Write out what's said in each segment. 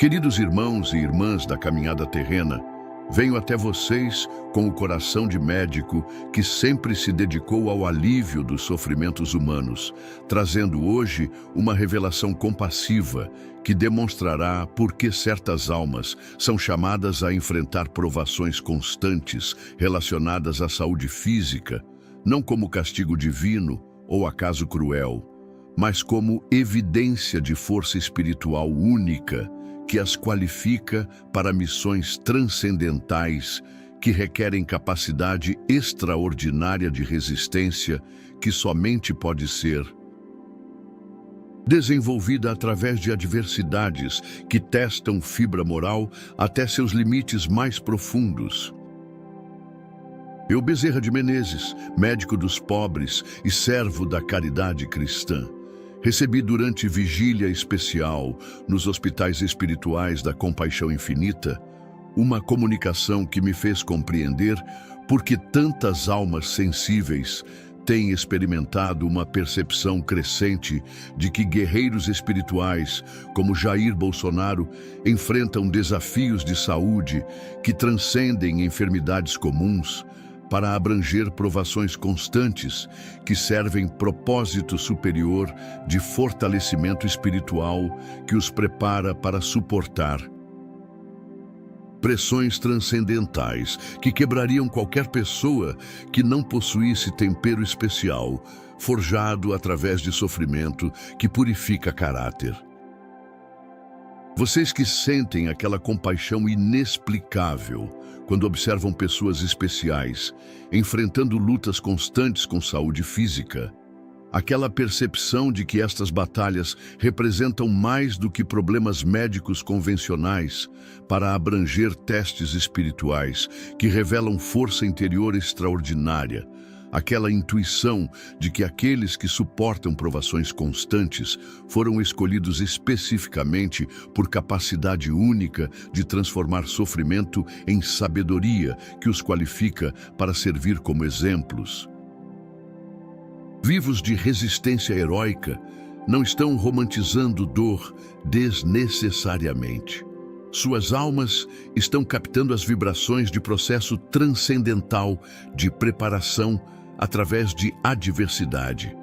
Queridos irmãos e irmãs da caminhada terrena, venho até vocês com o coração de médico que sempre se dedicou ao alívio dos sofrimentos humanos, trazendo hoje uma revelação compassiva que demonstrará por que certas almas são chamadas a enfrentar provações constantes relacionadas à saúde física, não como castigo divino ou acaso cruel, mas como evidência de força espiritual única que as qualifica para missões transcendentais que requerem capacidade extraordinária de resistência que somente pode ser desenvolvida através de adversidades que testam fibra moral até seus limites mais profundos. Eu, Bezerra de Menezes, médico dos pobres e servo da caridade cristã, recebi durante vigília especial nos hospitais espirituais da Compaixão Infinita uma comunicação que me fez compreender por que tantas almas sensíveis têm experimentado uma percepção crescente de que guerreiros espirituais como Jair Bolsonaro enfrentam desafios de saúde que transcendem enfermidades comuns para abranger provações constantes que servem propósito superior de fortalecimento espiritual que os prepara para suportar pressões transcendentais que quebrariam qualquer pessoa que não possuísse tempero especial, forjado através de sofrimento que purifica caráter. Vocês que sentem aquela compaixão inexplicável quando observam pessoas especiais enfrentando lutas constantes com saúde física, aquela percepção de que estas batalhas representam mais do que problemas médicos convencionais para abranger testes espirituais que revelam força interior extraordinária, aquela intuição de que aqueles que suportam provações constantes foram escolhidos especificamente por capacidade única de transformar sofrimento em sabedoria que os qualifica para servir como exemplos. Vivos de resistência heróica, não estão romantizando dor desnecessariamente. Suas almas estão captando as vibrações de processo transcendental de preparação através de adversidade.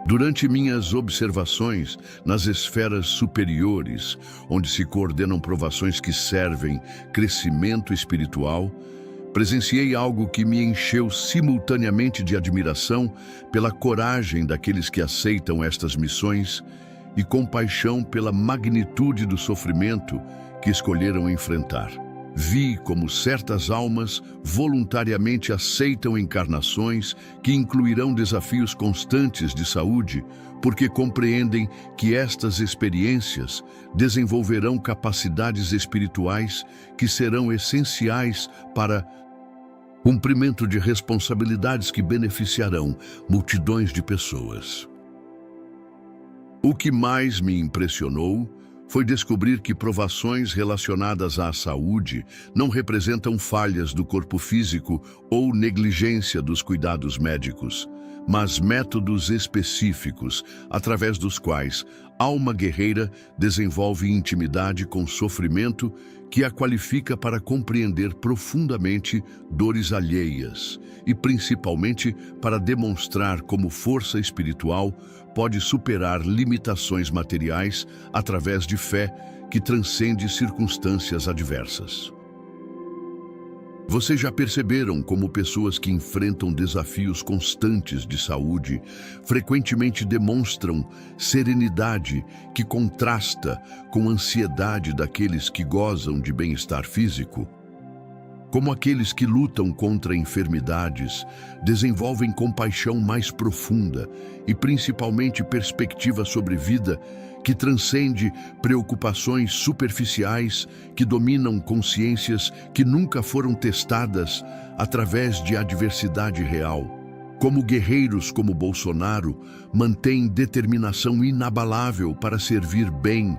Durante minhas observações nas esferas superiores, onde se coordenam provações que servem crescimento espiritual, presenciei algo que me encheu simultaneamente de admiração pela coragem daqueles que aceitam estas missões e compaixão pela magnitude do sofrimento que escolheram enfrentar. Vi como certas almas voluntariamente aceitam encarnações que incluirão desafios constantes de saúde, porque compreendem que estas experiências desenvolverão capacidades espirituais que serão essenciais para cumprimento de responsabilidades que beneficiarão multidões de pessoas. O que mais me impressionou foi descobrir que provações relacionadas à saúde não representam falhas do corpo físico ou negligência dos cuidados médicos, mas métodos específicos através dos quais alma guerreira desenvolve intimidade com sofrimento que a qualifica para compreender profundamente dores alheias e principalmente para demonstrar como força espiritual pode superar limitações materiais através de fé que transcende circunstâncias adversas. Vocês já perceberam como pessoas que enfrentam desafios constantes de saúde frequentemente demonstram serenidade que contrasta com a ansiedade daqueles que gozam de bem-estar físico? Como aqueles que lutam contra enfermidades desenvolvem compaixão mais profunda e principalmente perspectiva sobre vida que transcende preocupações superficiais que dominam consciências que nunca foram testadas através de adversidade real. Como guerreiros como Bolsonaro mantêm determinação inabalável para servir bem,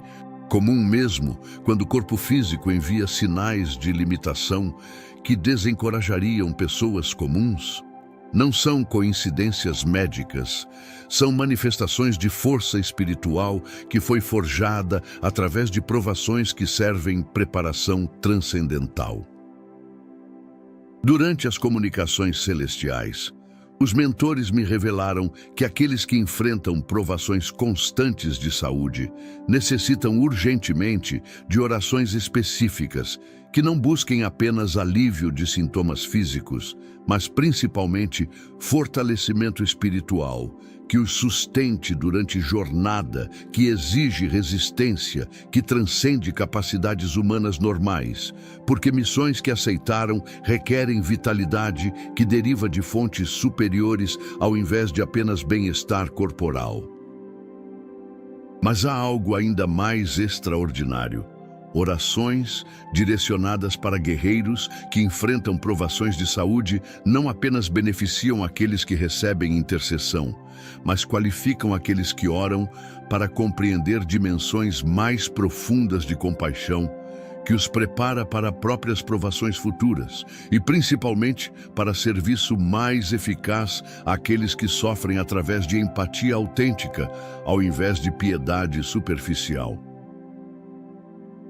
comum mesmo quando o corpo físico envia sinais de limitação que desencorajariam pessoas comuns. não são coincidências médicas, são manifestações de força espiritual que foi forjada através de provações que servem preparação transcendental. Durante as comunicações celestiais, os mentores me revelaram que aqueles que enfrentam provações constantes de saúde necessitam urgentemente de orações específicas que não busquem apenas alívio de sintomas físicos, mas principalmente fortalecimento espiritual, que os sustente durante jornada que exige resistência, que transcende capacidades humanas normais, porque missões que aceitaram requerem vitalidade que deriva de fontes superiores ao invés de apenas bem-estar corporal. Mas há algo ainda mais extraordinário. Orações direcionadas para guerreiros que enfrentam provações de saúde não apenas beneficiam aqueles que recebem intercessão, mas qualificam aqueles que oram para compreender dimensões mais profundas de compaixão, que os prepara para próprias provações futuras e principalmente para serviço mais eficaz àqueles que sofrem através de empatia autêntica, ao invés de piedade superficial.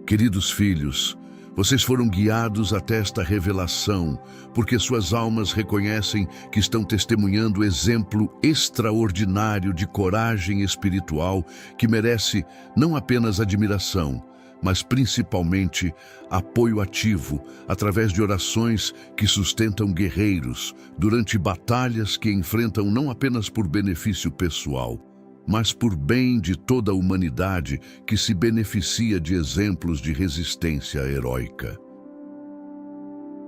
Queridos filhos, vocês foram guiados até esta revelação, porque suas almas reconhecem que estão testemunhando exemplo extraordinário de coragem espiritual que merece não apenas admiração, mas principalmente apoio ativo através de orações que sustentam guerreiros durante batalhas que enfrentam não apenas por benefício pessoal, mas por bem de toda a humanidade que se beneficia de exemplos de resistência heróica.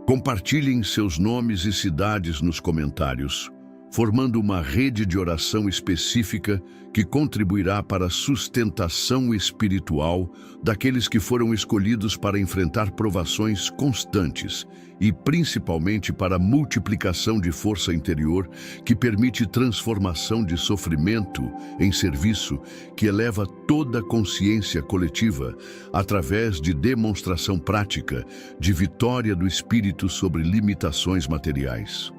Compartilhem seus nomes e cidades nos comentários, formando uma rede de oração específica que contribuirá para a sustentação espiritual daqueles que foram escolhidos para enfrentar provações constantes e principalmente para a multiplicação de força interior que permite transformação de sofrimento em serviço que eleva toda a consciência coletiva através de demonstração prática de vitória do espírito sobre limitações materiais.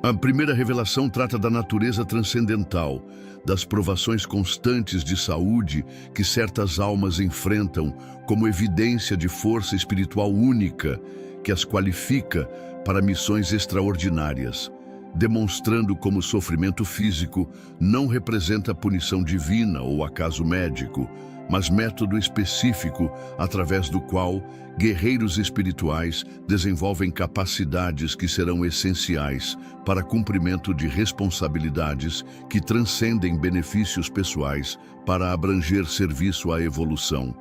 A primeira revelação trata da natureza transcendental, das provações constantes de saúde que certas almas enfrentam como evidência de força espiritual única que as qualifica para missões extraordinárias, demonstrando como o sofrimento físico não representa punição divina ou acaso médico, mas método específico através do qual guerreiros espirituais desenvolvem capacidades que serão essenciais para cumprimento de responsabilidades que transcendem benefícios pessoais para abranger serviço à evolução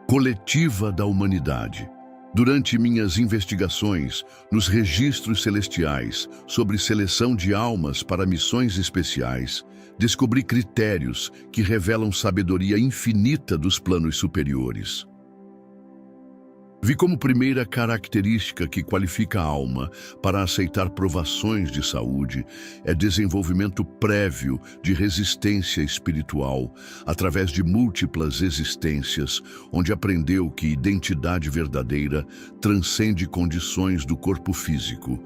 coletiva da humanidade. Durante minhas investigações nos registros celestiais sobre seleção de almas para missões especiais, descobri critérios que revelam sabedoria infinita dos planos superiores. Vi como primeira característica que qualifica a alma para aceitar provações de saúde é desenvolvimento prévio de resistência espiritual através de múltiplas existências, onde aprendeu que identidade verdadeira transcende condições do corpo físico,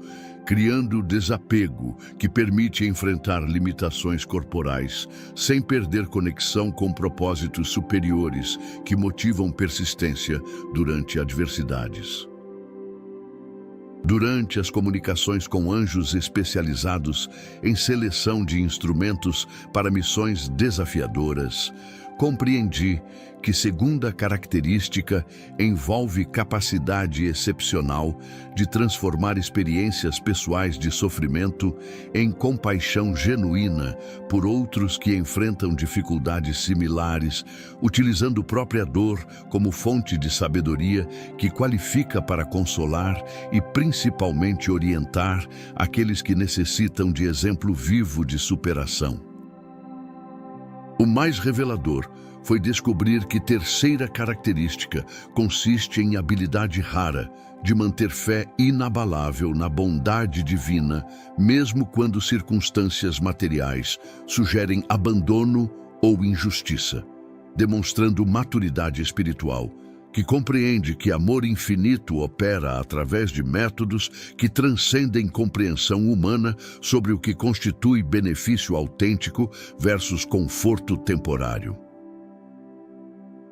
criando desapego que permite enfrentar limitações corporais sem perder conexão com propósitos superiores que motivam persistência durante adversidades. Durante as comunicações com anjos especializados em seleção de instrumentos para missões desafiadoras, compreendi que segunda característica envolve capacidade excepcional de transformar experiências pessoais de sofrimento em compaixão genuína por outros que enfrentam dificuldades similares, utilizando própria dor como fonte de sabedoria que qualifica para consolar e principalmente orientar aqueles que necessitam de exemplo vivo de superação. O mais revelador foi descobrir que terceira característica consiste em habilidade rara de manter fé inabalável na bondade divina, mesmo quando circunstâncias materiais sugerem abandono ou injustiça, demonstrando maturidade espiritual que compreende que amor infinito opera através de métodos que transcendem compreensão humana sobre o que constitui benefício autêntico versus conforto temporário.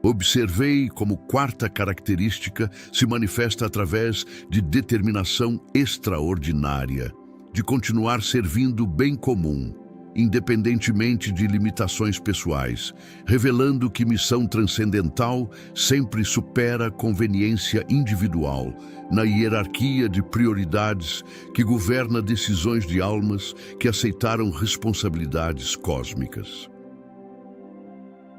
Observei como quarta característica se manifesta através de determinação extraordinária, de continuar servindo o bem comum, independentemente de limitações pessoais, revelando que missão transcendental sempre supera conveniência individual na hierarquia de prioridades que governa decisões de almas que aceitaram responsabilidades cósmicas.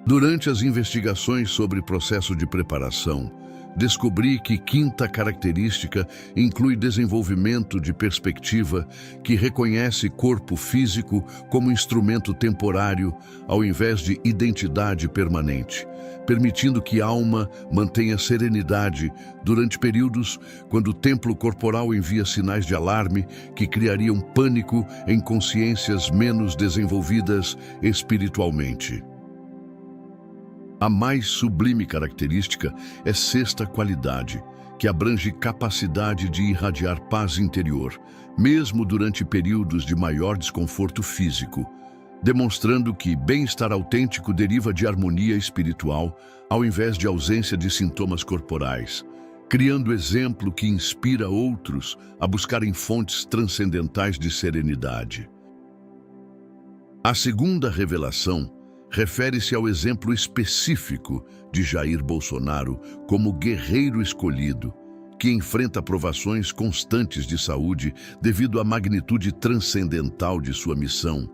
Durante as investigações sobre processo de preparação, descobri que quinta característica inclui desenvolvimento de perspectiva que reconhece corpo físico como instrumento temporário ao invés de identidade permanente, permitindo que a alma mantenha serenidade durante períodos quando o templo corporal envia sinais de alarme que criariam pânico em consciências menos desenvolvidas espiritualmente. A mais sublime característica é sexta qualidade, que abrange capacidade de irradiar paz interior, mesmo durante períodos de maior desconforto físico, demonstrando que bem-estar autêntico deriva de harmonia espiritual ao invés de ausência de sintomas corporais, criando exemplo que inspira outros a buscarem fontes transcendentais de serenidade. A segunda revelação refere-se ao exemplo específico de Jair Bolsonaro como guerreiro escolhido, que enfrenta provações constantes de saúde devido à magnitude transcendental de sua missão,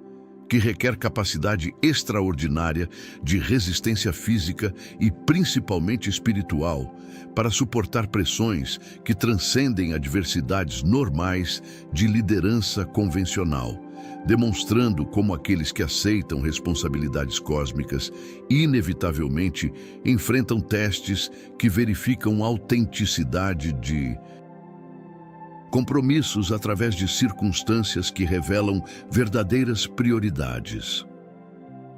que requer capacidade extraordinária de resistência física e principalmente espiritual para suportar pressões que transcendem adversidades normais de liderança convencional, demonstrando como aqueles que aceitam responsabilidades cósmicas inevitavelmente enfrentam testes que verificam a autenticidade de compromissos através de circunstâncias que revelam verdadeiras prioridades.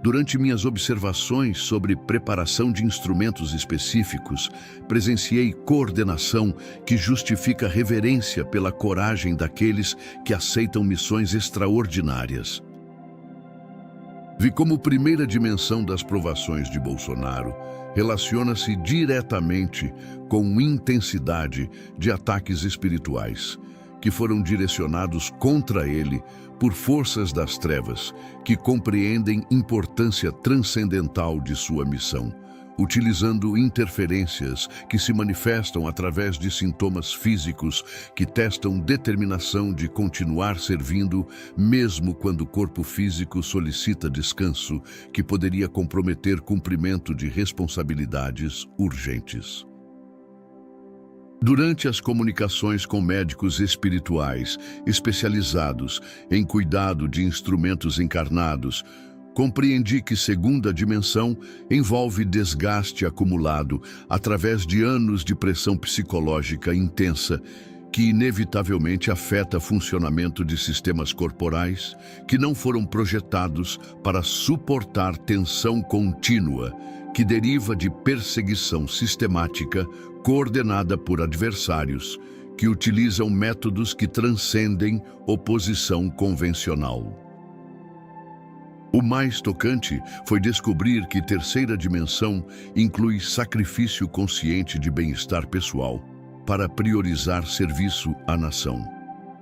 Durante minhas observações sobre preparação de instrumentos específicos, presenciei coordenação que justifica reverência pela coragem daqueles que aceitam missões extraordinárias. Vi como primeira dimensão das provações de Bolsonaro relaciona-se diretamente com intensidade de ataques espirituais, que foram direcionados contra ele por forças das trevas que compreendem importância transcendental de sua missão, utilizando interferências que se manifestam através de sintomas físicos que testam determinação de continuar servindo mesmo quando o corpo físico solicita descanso, que poderia comprometer cumprimento de responsabilidades urgentes. Durante as comunicações com médicos espirituais especializados em cuidado de instrumentos encarnados, compreendi que segunda dimensão envolve desgaste acumulado através de anos de pressão psicológica intensa, que inevitavelmente afeta o funcionamento de sistemas corporais que não foram projetados para suportar tensão contínua, que deriva de perseguição sistemática coordenada por adversários que utilizam métodos que transcendem oposição convencional. O mais tocante foi descobrir que terceira dimensão inclui sacrifício consciente de bem-estar pessoal para priorizar serviço à nação,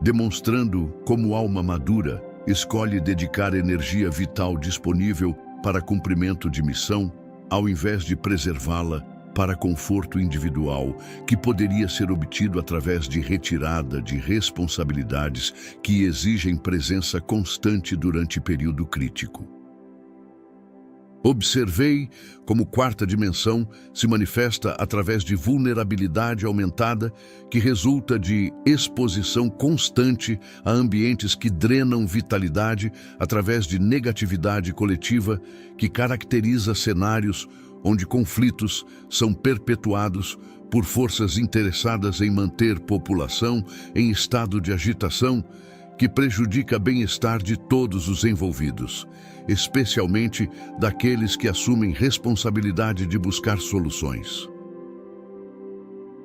demonstrando como alma madura escolhe dedicar energia vital disponível para cumprimento de missão, ao invés de preservá-la para conforto individual, que poderia ser obtido através de retirada de responsabilidades que exigem presença constante durante período crítico. Observei como quarta dimensão se manifesta através de vulnerabilidade aumentada que resulta de exposição constante a ambientes que drenam vitalidade através de negatividade coletiva que caracteriza cenários onde conflitos são perpetuados por forças interessadas em manter população em estado de agitação que prejudica o bem-estar de todos os envolvidos, especialmente daqueles que assumem responsabilidade de buscar soluções.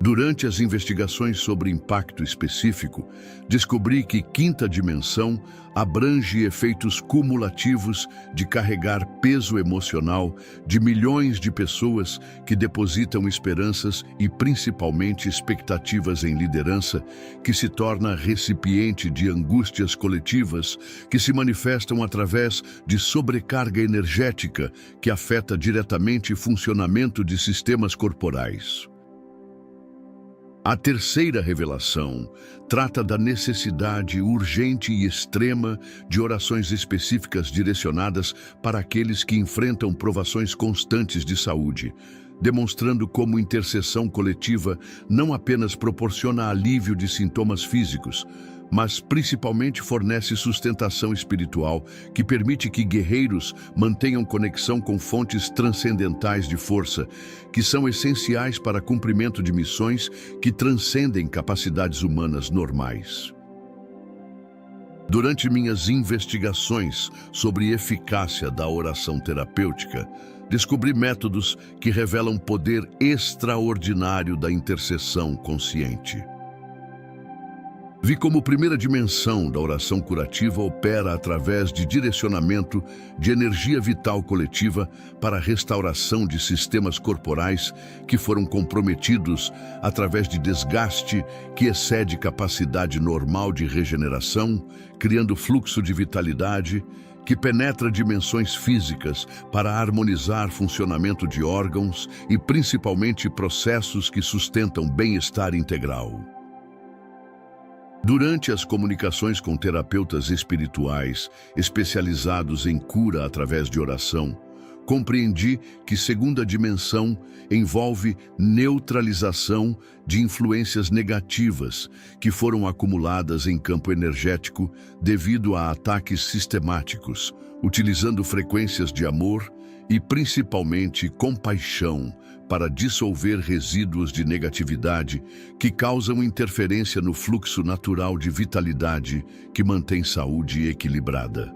Durante as investigações sobre impacto específico, descobri que quinta dimensão abrange efeitos cumulativos de carregar peso emocional de milhões de pessoas que depositam esperanças e principalmente expectativas em liderança, que se torna recipiente de angústias coletivas que se manifestam através de sobrecarga energética que afeta diretamente o funcionamento de sistemas corporais. A terceira revelação trata da necessidade urgente e extrema de orações específicas direcionadas para aqueles que enfrentam provações constantes de saúde, demonstrando como intercessão coletiva não apenas proporciona alívio de sintomas físicos, mas principalmente fornece sustentação espiritual que permite que guerreiros mantenham conexão com fontes transcendentais de força, que são essenciais para cumprimento de missões que transcendem capacidades humanas normais. Durante minhas investigações sobre eficácia da oração terapêutica, descobri métodos que revelam poder extraordinário da intercessão consciente. Vi como primeira dimensão da oração curativa opera através de direcionamento de energia vital coletiva para a restauração de sistemas corporais que foram comprometidos através de desgaste que excede capacidade normal de regeneração, criando fluxo de vitalidade que penetra dimensões físicas para harmonizar funcionamento de órgãos e principalmente processos que sustentam bem-estar integral. Durante as comunicações com terapeutas espirituais especializados em cura através de oração, compreendi que segunda dimensão envolve neutralização de influências negativas que foram acumuladas em campo energético devido a ataques sistemáticos, utilizando frequências de amor e principalmente compaixão para dissolver resíduos de negatividade que causam interferência no fluxo natural de vitalidade que mantém saúde equilibrada.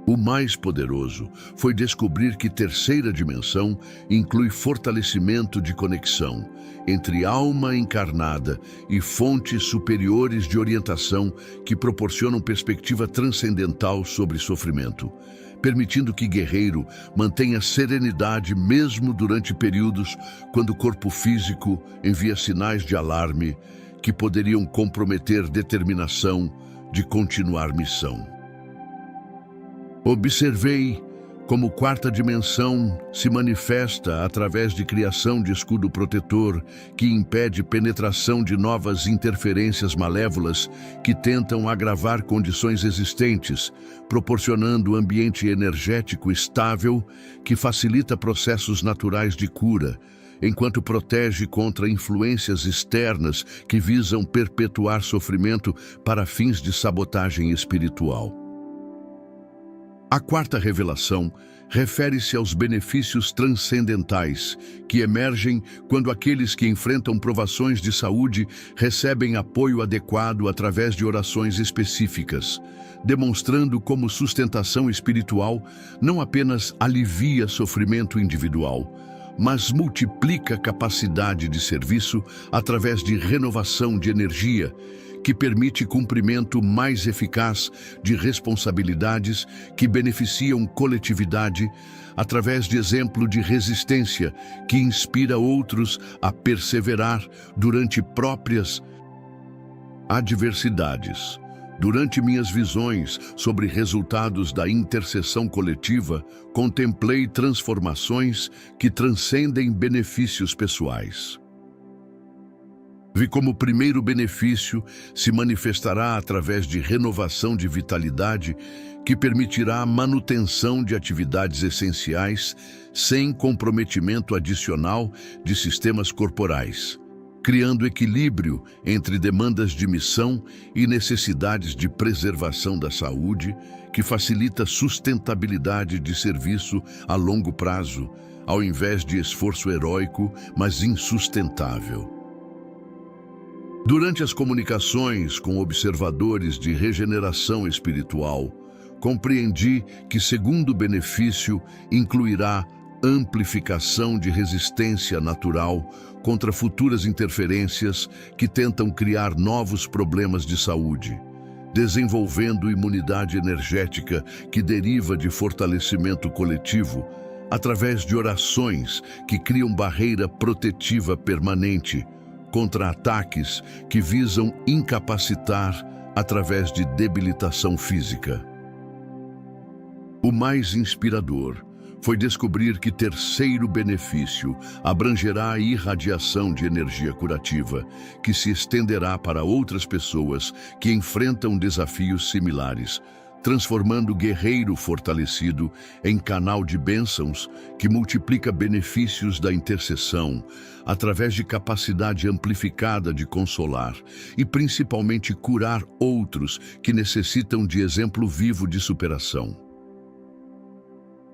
O mais poderoso foi descobrir que terceira dimensão inclui fortalecimento de conexão entre alma encarnada e fontes superiores de orientação que proporcionam perspectiva transcendental sobre sofrimento, permitindo que guerreiro mantenha serenidade mesmo durante períodos quando o corpo físico envia sinais de alarme que poderiam comprometer determinação de continuar missão. Observei como quarta dimensão se manifesta através de criação de escudo protetor que impede penetração de novas interferências malévolas que tentam agravar condições existentes, proporcionando ambiente energético estável que facilita processos naturais de cura, enquanto protege contra influências externas que visam perpetuar sofrimento para fins de sabotagem espiritual. A quarta revelação refere-se aos benefícios transcendentais que emergem quando aqueles que enfrentam provações de saúde recebem apoio adequado através de orações específicas, demonstrando como sustentação espiritual não apenas alivia sofrimento individual, mas multiplica capacidade de serviço através de renovação de energia, que permite cumprimento mais eficaz de responsabilidades que beneficiam coletividade através de exemplo de resistência que inspira outros a perseverar durante próprias adversidades. Durante minhas visões sobre resultados da intercessão coletiva, contemplei transformações que transcendem benefícios pessoais. Vi como o primeiro benefício se manifestará através de renovação de vitalidade que permitirá a manutenção de atividades essenciais sem comprometimento adicional de sistemas corporais, criando equilíbrio entre demandas de missão e necessidades de preservação da saúde, que facilita sustentabilidade de serviço a longo prazo, ao invés de esforço heróico, mas insustentável. Durante as comunicações com observadores de regeneração espiritual, compreendi que segundo benefício incluirá amplificação de resistência natural contra futuras interferências que tentam criar novos problemas de saúde, desenvolvendo imunidade energética que deriva de fortalecimento coletivo através de orações que criam barreira protetiva permanente contra ataques que visam incapacitar através de debilitação física. O mais inspirador foi descobrir que terceiro benefício abrangerá a irradiação de energia curativa, que se estenderá para outras pessoas que enfrentam desafios similares, transformando o guerreiro fortalecido em canal de bênçãos que multiplica benefícios da intercessão através de capacidade amplificada de consolar e principalmente curar outros que necessitam de exemplo vivo de superação.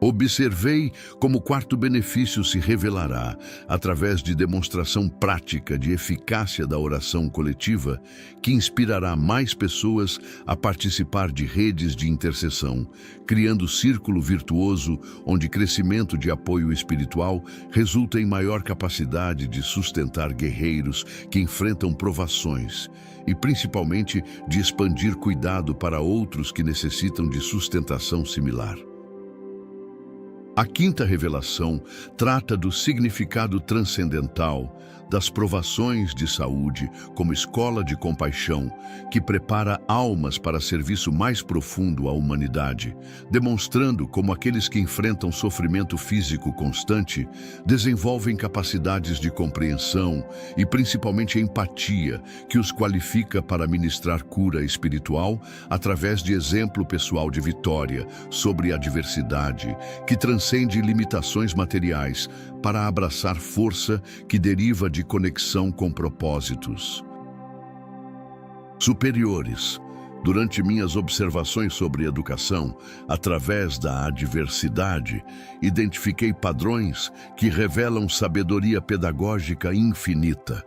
Observei como o quarto benefício se revelará através de demonstração prática de eficácia da oração coletiva que inspirará mais pessoas a participar de redes de intercessão, criando círculo virtuoso onde crescimento de apoio espiritual resulta em maior capacidade de sustentar guerreiros que enfrentam provações e principalmente de expandir cuidado para outros que necessitam de sustentação similar. A quinta revelação trata do significado transcendental das provações de saúde como escola de compaixão que prepara almas para serviço mais profundo à humanidade, demonstrando como aqueles que enfrentam sofrimento físico constante desenvolvem capacidades de compreensão e principalmente empatia que os qualifica para ministrar cura espiritual através de exemplo pessoal de vitória sobre a adversidade que transcende limitações materiais para abraçar força que deriva de conexão com propósitos superiores. Durante minhas observações sobre educação, através da adversidade, identifiquei padrões que revelam sabedoria pedagógica infinita.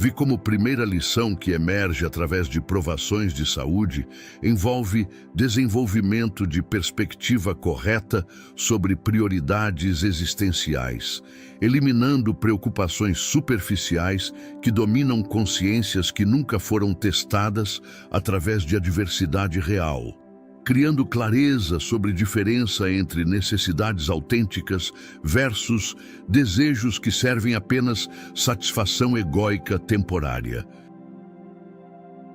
Vi como primeira lição que emerge através de provações de saúde envolve desenvolvimento de perspectiva correta sobre prioridades existenciais, eliminando preocupações superficiais que dominam consciências que nunca foram testadas através de adversidade real, criando clareza sobre diferença entre necessidades autênticas versus desejos que servem apenas satisfação egóica temporária.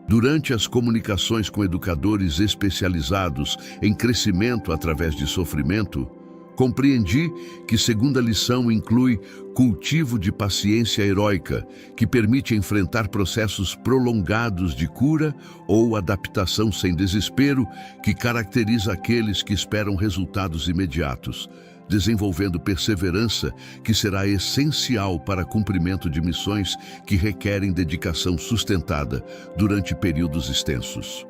Durante as comunicações com educadores especializados em crescimento através de sofrimento, compreendi que segunda lição inclui cultivo de paciência heróica, que permite enfrentar processos prolongados de cura ou adaptação sem desespero, que caracteriza aqueles que esperam resultados imediatos, desenvolvendo perseverança que será essencial para cumprimento de missões que requerem dedicação sustentada durante períodos extensos.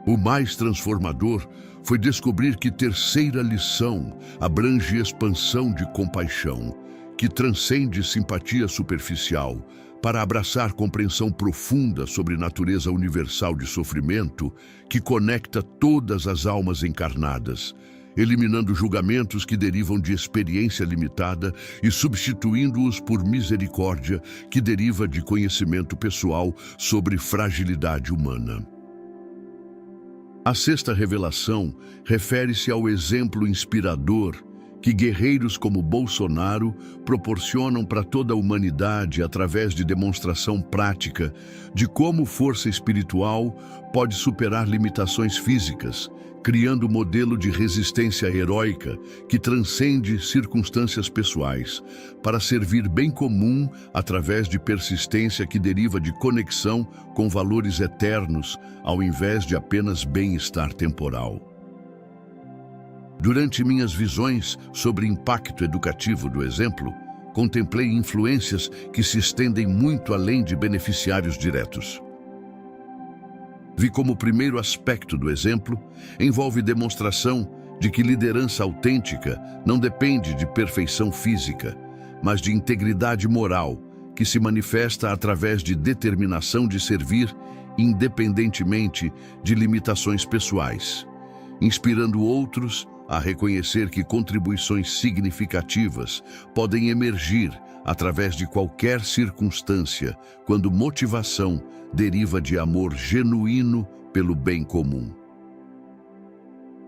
O mais transformador foi descobrir que terceira lição abrange expansão de compaixão, que transcende simpatia superficial, para abraçar compreensão profunda sobre natureza universal de sofrimento que conecta todas as almas encarnadas, eliminando julgamentos que derivam de experiência limitada e substituindo-os por misericórdia que deriva de conhecimento pessoal sobre fragilidade humana. A sexta revelação refere-se ao exemplo inspirador que guerreiros como Bolsonaro proporcionam para toda a humanidade através de demonstração prática de como força espiritual pode superar limitações físicas, criando modelo de resistência heróica que transcende circunstâncias pessoais, para servir bem comum através de persistência que deriva de conexão com valores eternos, ao invés de apenas bem-estar temporal. Durante minhas visões sobre impacto educativo do exemplo, contemplei influências que se estendem muito além de beneficiários diretos. Vi como o primeiro aspecto do exemplo envolve demonstração de que liderança autêntica não depende de perfeição física, mas de integridade moral, que se manifesta através de determinação de servir independentemente de limitações pessoais, inspirando outros a reconhecer que contribuições significativas podem emergir através de qualquer circunstância, quando motivação deriva de amor genuíno pelo bem comum.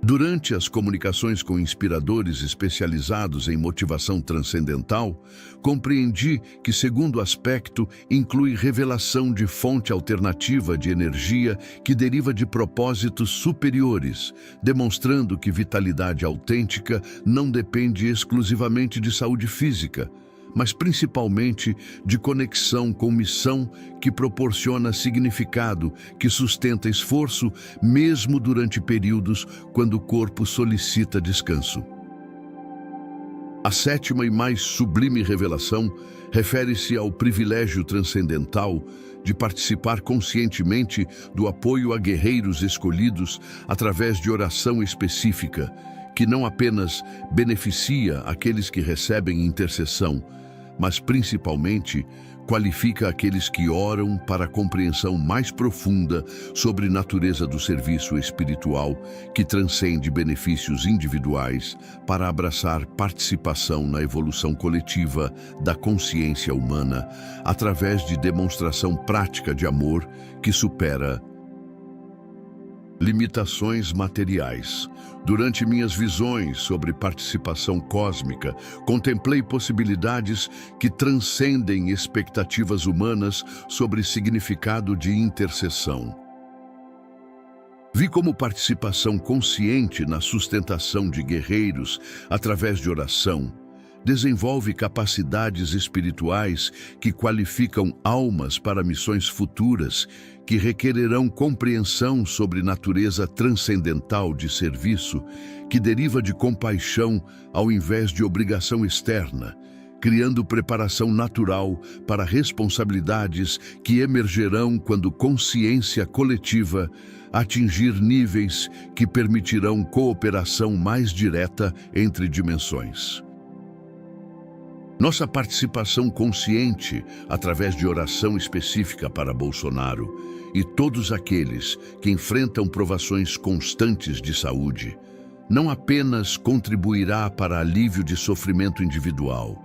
Durante as comunicações com inspiradores especializados em motivação transcendental, compreendi que, segundo aspecto, inclui revelação de fonte alternativa de energia que deriva de propósitos superiores, demonstrando que vitalidade autêntica não depende exclusivamente de saúde física, mas principalmente de conexão com missão que proporciona significado, que sustenta esforço, mesmo durante períodos quando o corpo solicita descanso. A sétima e mais sublime revelação refere-se ao privilégio transcendental de participar conscientemente do apoio a guerreiros escolhidos através de oração específica, que não apenas beneficia aqueles que recebem intercessão, mas principalmente qualifica aqueles que oram para a compreensão mais profunda sobre a natureza do serviço espiritual, que transcende benefícios individuais para abraçar participação na evolução coletiva da consciência humana, através de demonstração prática de amor que supera limitações materiais. Durante minhas visões sobre participação cósmica, contemplei possibilidades que transcendem expectativas humanas sobre significado de intercessão. Vi como participação consciente na sustentação de guerreiros através de oração desenvolve capacidades espirituais que qualificam almas para missões futuras que requererão compreensão sobre natureza transcendental de serviço que deriva de compaixão ao invés de obrigação externa, criando preparação natural para responsabilidades que emergerão quando consciência coletiva atingir níveis que permitirão cooperação mais direta entre dimensões. Nossa participação consciente, através de oração específica para Bolsonaro e todos aqueles que enfrentam provações constantes de saúde, não apenas contribuirá para alívio de sofrimento individual,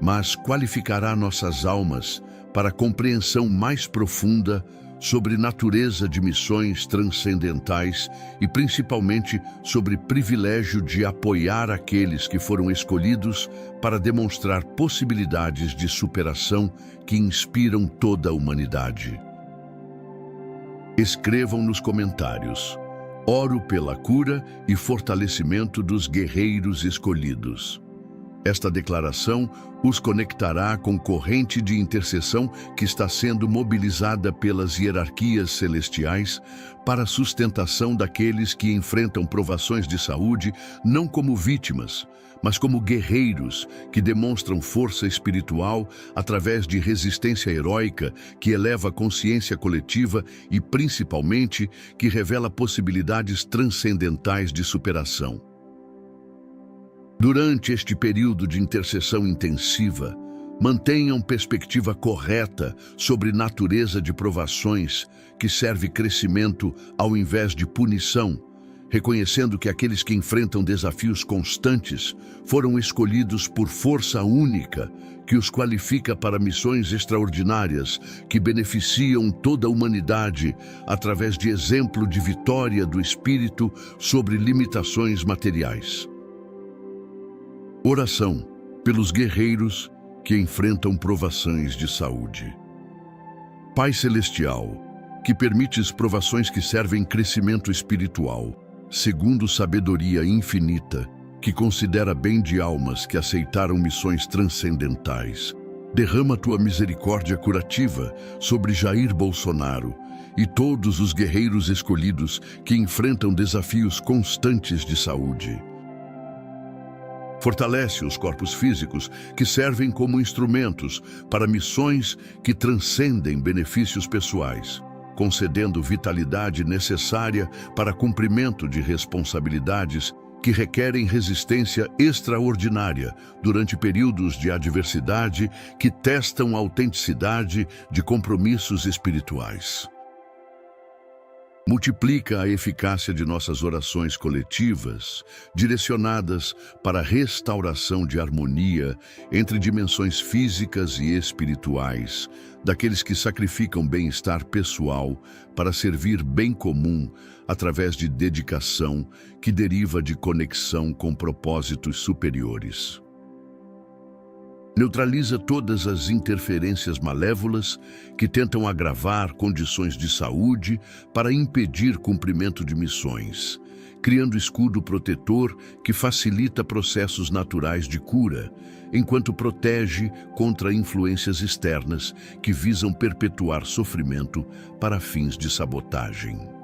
mas qualificará nossas almas para compreensão mais profunda sobre natureza de missões transcendentais e principalmente sobre privilégio de apoiar aqueles que foram escolhidos para demonstrar possibilidades de superação que inspiram toda a humanidade. Escrevam nos comentários: oro pela cura e fortalecimento dos guerreiros escolhidos. Esta declaração os conectará com corrente de intercessão que está sendo mobilizada pelas hierarquias celestiais para a sustentação daqueles que enfrentam provações de saúde não como vítimas, mas como guerreiros que demonstram força espiritual através de resistência heróica que eleva a consciência coletiva e, principalmente, que revela possibilidades transcendentais de superação. Durante este período de intercessão intensiva, mantenham perspectiva correta sobre natureza de provações que serve crescimento ao invés de punição, reconhecendo que aqueles que enfrentam desafios constantes foram escolhidos por força única que os qualifica para missões extraordinárias que beneficiam toda a humanidade através de exemplo de vitória do espírito sobre limitações materiais. Oração pelos guerreiros que enfrentam provações de saúde. Pai Celestial, que permites provações que servem crescimento espiritual, segundo sabedoria infinita, que considera bem de almas que aceitaram missões transcendentais, derrama tua misericórdia curativa sobre Jair Bolsonaro e todos os guerreiros escolhidos que enfrentam desafios constantes de saúde. Fortalece os corpos físicos que servem como instrumentos para missões que transcendem benefícios pessoais, concedendo vitalidade necessária para cumprimento de responsabilidades que requerem resistência extraordinária durante períodos de adversidade que testam a autenticidade de compromissos espirituais. Multiplica a eficácia de nossas orações coletivas, direcionadas para a restauração de harmonia entre dimensões físicas e espirituais, daqueles que sacrificam bem-estar pessoal para servir bem comum através de dedicação que deriva de conexão com propósitos superiores. Neutraliza todas as interferências malévolas que tentam agravar condições de saúde para impedir cumprimento de missões, criando escudo protetor que facilita processos naturais de cura, enquanto protege contra influências externas que visam perpetuar sofrimento para fins de sabotagem.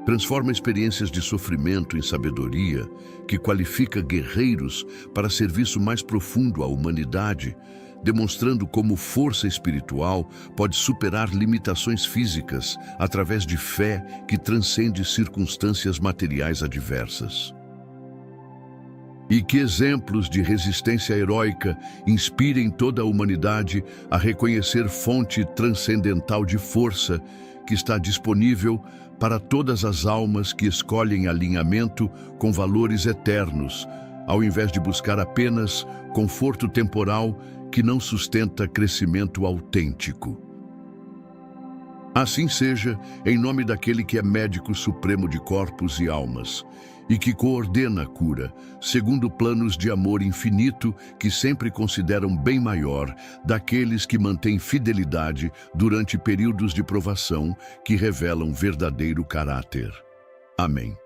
Transforma experiências de sofrimento em sabedoria, que qualifica guerreiros para serviço mais profundo à humanidade, demonstrando como força espiritual pode superar limitações físicas através de fé que transcende circunstâncias materiais adversas. E que exemplos de resistência heróica inspirem toda a humanidade a reconhecer fonte transcendental de força que está disponível para todas as almas que escolhem alinhamento com valores eternos, ao invés de buscar apenas conforto temporal que não sustenta crescimento autêntico. Assim seja, em nome daquele que é médico supremo de corpos e almas, e que coordena a cura, segundo planos de amor infinito que sempre consideram bem maior daqueles que mantêm fidelidade durante períodos de provação que revelam verdadeiro caráter. Amém.